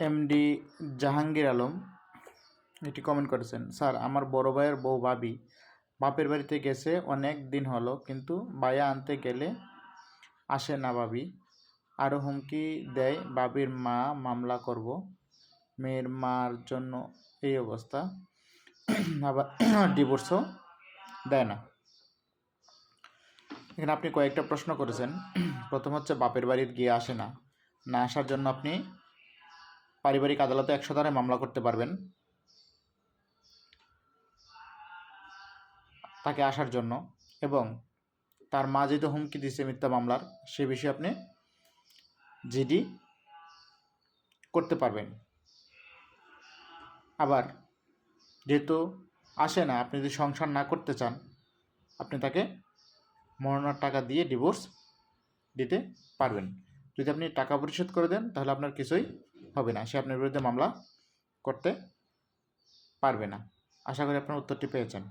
MD Jahangir Alam এটি comment করেছেন, sir আমার বড় ভাইয়ের বউ ভাবি বাপের বাড়িতে গেছে অনেক দিন হলো, কিন্তু বায়া আনতে গেলে আসে না ভাবি, আরও হুমকি দেয় ভাবির মা মামলা করব, মেয়ের মার জন্য এই অবস্থা, আবার ডিভোর্সও দেয় না। এখানে আপনি কয়েকটা প্রশ্ন করেছেন। প্রথম হচ্ছে বাপের বাড়ির গিয়ে আসে না, না আসার জন্য আপনি পারিবারিক আদালতে 100 ধারায় মামলা করতে পারবেন তাকে আসার জন্য, এবং তার মা যেহেতু হুমকি দিচ্ছে মিথ্যা মামলার, সে বিষয়ে আপনি জিডি করতে পারবেন। আবার যেহেতু আসে না, আপনি যদি সংসার না করতে চান, আপনি তাকে মরণার টাকা দিয়ে ডিভোর্স দিতে পারবেন। যদি আপনি টাকা পরিশোধ করে দেন তাহলে আপনার কিছুই হবে না, সে আপনার বিরুদ্ধে মামলা করতে পারবে না। আশা করি আপনার উত্তরটি পেয়েছেন।